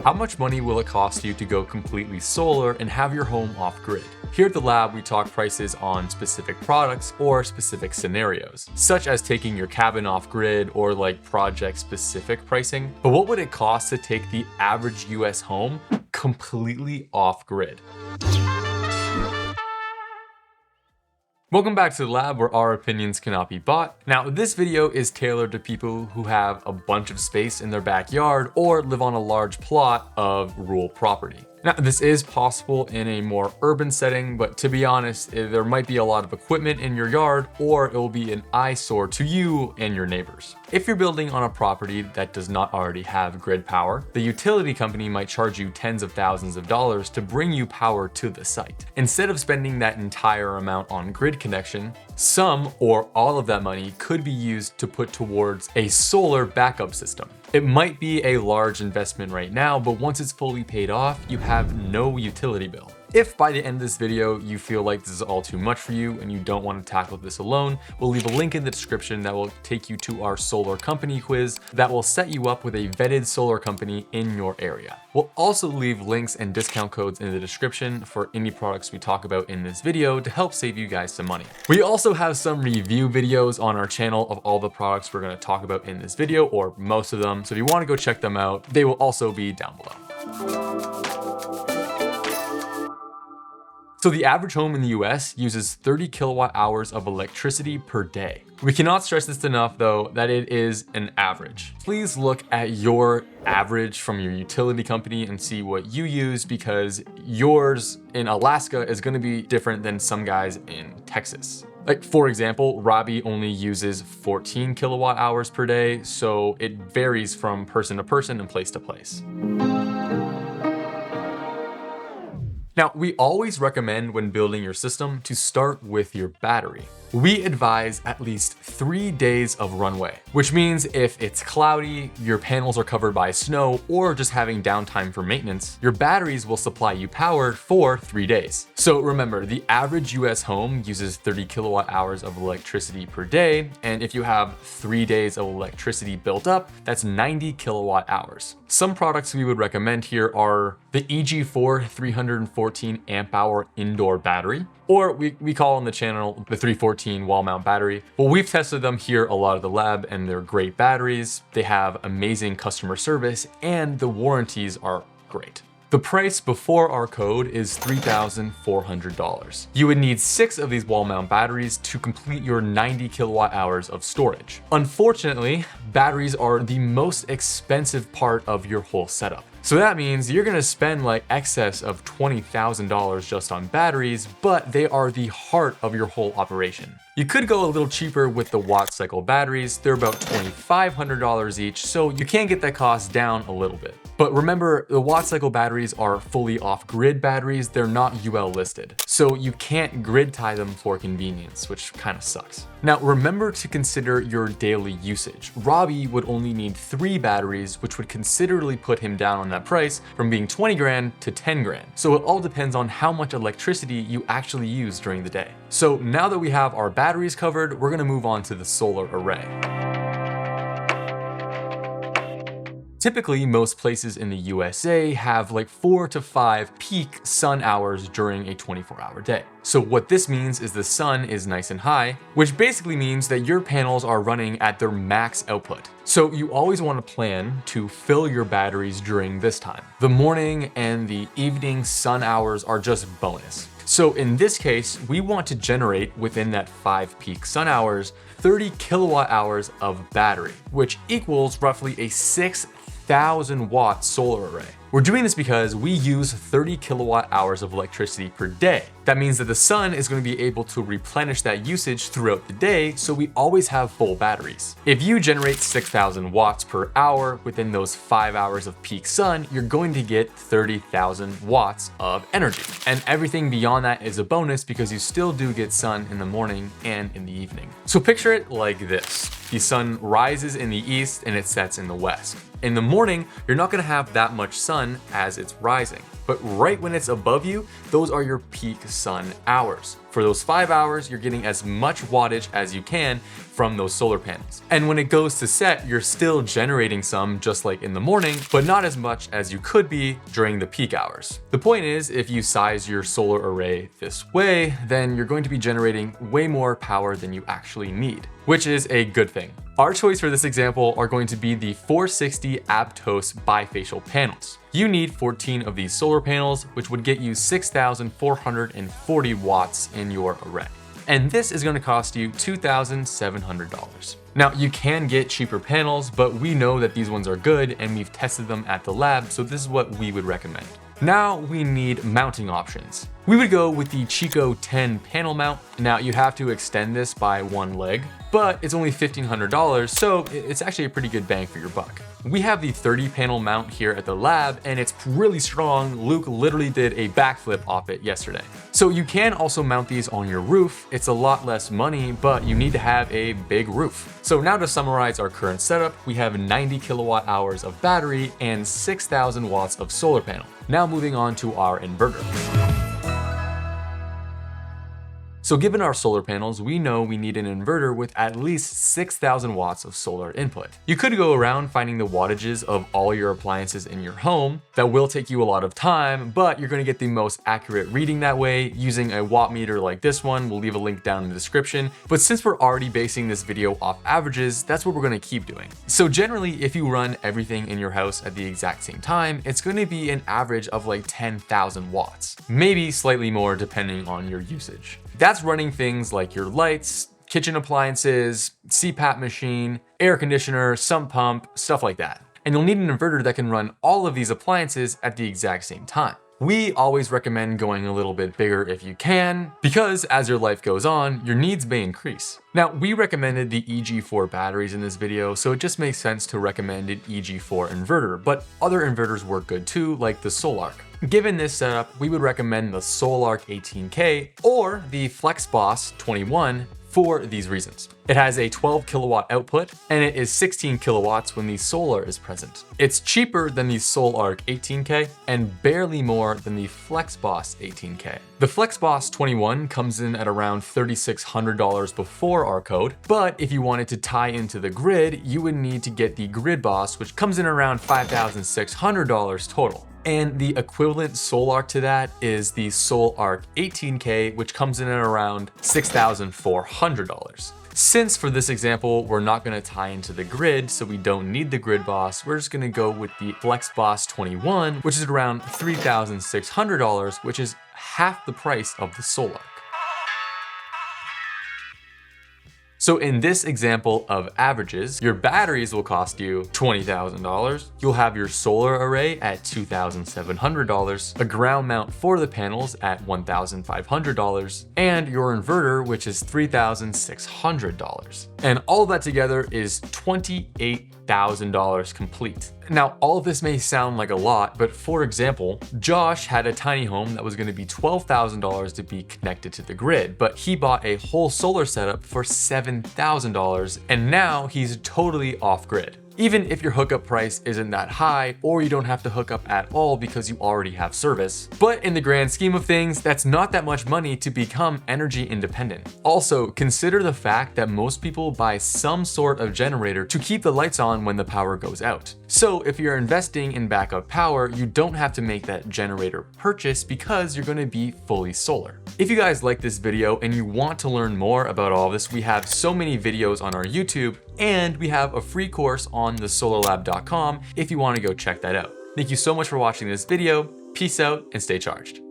How much money will it cost you to go completely solar and have your home off grid? Here at the lab, we talk prices on specific products or specific scenarios, such as taking your cabin off grid or like project specific pricing. But what would it cost to take the average US home completely off grid? Welcome back to the lab where our opinions cannot be bought. Now, this video is tailored to people who have a bunch of space in their backyard or live on a large plot of rural property. Now, this is possible in a more urban setting, but to be honest, there might be a lot of equipment in your yard or it will be an eyesore to you and your neighbors. If you're building on a property that does not already have grid power, the utility company might charge you tens of thousands of dollars to bring you power to the site. Instead of spending that entire amount on grid connection, some or all of that money could be used to put towards a solar backup system. It might be a large investment right now, but once it's fully paid off, you have no utility bill. If by the end of this video you feel like this is all too much for you and you don't want to tackle this alone, we'll leave a link in the description that will take you to our solar company quiz that will set you up with a vetted solar company in your area. We'll also leave links and discount codes in the description for any products we talk about in this video to help save you guys some money. We also have some review videos on our channel of all the products we're going to talk about in this video, or most of them. So if you want to go check them out, they will also be down below. So the average home in the US uses 30 kilowatt hours of electricity per day. We cannot stress this enough though, that it is an average. Please look at your average from your utility company and see what you use, because yours in Alaska is going to be different than some guys in Texas. Like for example, Robbie only uses 14 kilowatt hours per day, so it varies from person to person and place to place. Now, we always recommend when building your system to start with your battery. We advise at least 3 days of runway, which means if it's cloudy, your panels are covered by snow, or just having downtime for maintenance, your batteries will supply you power for 3 days. So remember, the average US home uses 30 kilowatt hours of electricity per day, and if you have 3 days of electricity built up, that's 90 kilowatt hours. Some products we would recommend here are the EG4 314 amp hour indoor battery, or we call on the channel the 314 wall mount battery. Well, we've tested them here a lot at the lab and they're great batteries. They have amazing customer service and the warranties are great. The price before our code is $3,400. You would need 6 of these wall mount batteries to complete your 90 kilowatt hours of storage. Unfortunately, batteries are the most expensive part of your whole setup. So that means you're gonna spend like excess of $20,000 just on batteries, but they are the heart of your whole operation. You could go a little cheaper with the watt cycle batteries. They're about $2,500 each, so you can get that cost down a little bit. But remember, the watt cycle batteries are fully off-grid batteries. They're not UL listed, so you can't grid tie them for convenience, which kind of sucks. Now, remember to consider your daily usage. Robbie would only need 3 batteries, which would considerably put him down on that price from being 20 grand to 10 grand. So it all depends on how much electricity you actually use during the day. So now that we have our batteries covered, we're gonna move on to the solar array. Typically, most places in the USA have like 4 to 5 peak sun hours during a 24-hour day. So what this means is the sun is nice and high, which basically means that your panels are running at their max output. So you always want to plan to fill your batteries during this time. The morning and the evening sun hours are just bonus. So in this case, we want to generate within that 5 peak sun hours, 30 kilowatt hours of battery, which equals roughly a 6,000 watt solar array. We're doing this because we use 30 kilowatt hours of electricity per day. That means that the sun is going to be able to replenish that usage throughout the day, so we always have full batteries. If you generate 6,000 watts per hour within those 5 hours of peak sun, you're going to get 30,000 watts of energy. And everything beyond that is a bonus because you still do get sun in the morning and in the evening. So picture it like this. The sun rises in the east and it sets in the west. In the morning, you're not going to have that much sun as it's rising. but right when it's above you, those are your peak sun hours. For those 5 hours, you're getting as much wattage as you can from those solar panels. And when it goes to set, you're still generating some just like in the morning, but not as much as you could be during the peak hours. The point is, if you size your solar array this way, then you're going to be generating way more power than you actually need, which is a good thing. Our choice for this example are going to be the 460 Aptos bifacial panels. You need 14 of these solar panels, which would get you 6,440 watts in your array. And this is going to cost you $2,700. Now, you can get cheaper panels, but we know that these ones are good and we've tested them at the lab, so this is what we would recommend. Now we need mounting options. We would go with the Chico 10 panel mount. Now you have to extend this by one leg, but it's only $1,500, so it's actually a pretty good bang for your buck. We have the 30 panel mount here at the lab and it's really strong. Luke literally did a backflip off it yesterday. So you can also mount these on your roof. It's a lot less money, but you need to have a big roof. So now to summarize our current setup, we have 90 kilowatt hours of battery and 6,000 watts of solar panel. Now moving on to our inverter. So given our solar panels, we know we need an inverter with at least 6,000 watts of solar input. You could go around finding the wattages of all your appliances in your home. That will take you a lot of time, but you're going to get the most accurate reading that way using a watt meter like this one. We'll leave a link down in the description. But since we're already basing this video off averages, that's what we're going to keep doing. So generally, if you run everything in your house at the exact same time, it's going to be an average of like 10,000 watts, maybe slightly more depending on your usage. That's running things like your lights, kitchen appliances, CPAP machine, air conditioner, sump pump, stuff like that. And you'll need an inverter that can run all of these appliances at the exact same time. We always recommend going a little bit bigger if you can, because as your life goes on, your needs may increase. Now, we recommended the EG4 batteries in this video, so it just makes sense to recommend an EG4 inverter, but other inverters work good too, like the Solarc. Given this setup, we would recommend the Solarc 18K or the FlexBoss 21 for these reasons. It has a 12 kilowatt output and it is 16 kilowatts when the solar is present. It's cheaper than the Solarc 18K and barely more than the FlexBoss 18K. The FlexBoss 21 comes in at around $3,600 before our code, but if you wanted to tie into the grid, you would need to get the GridBoss, which comes in around $5,600 total. And the equivalent Solarc to that is the Solarc 18K, which comes in at around $6,400. Since for this example, we're not gonna tie into the grid, so we don't need the GridBoss, we're just gonna go with the FlexBoss 21, which is around $3,600, which is half the price of the Solarc. So in this example of averages, your batteries will cost you $20,000. You'll have your solar array at $2,700, a ground mount for the panels at $1,500, and your inverter, which is $3,600. And all that together is $28,000 complete. Now, all of this may sound like a lot, but for example, Josh had a tiny home that was going to be $12,000 to be connected to the grid, but he bought a whole solar setup for $7,000, and now he's totally off grid. Even if your hookup price isn't that high, or you don't have to hook up at all because you already have service. But in the grand scheme of things, that's not that much money to become energy independent. Also, consider the fact that most people buy some sort of generator to keep the lights on when the power goes out. So if you're investing in backup power, you don't have to make that generator purchase because you're going to be fully solar. If you guys like this video and you want to learn more about all of this, we have so many videos on our YouTube, and we have a free course on thesolarlab.com if you want to go check that out. Thank you so much for watching this video. Peace out and stay charged.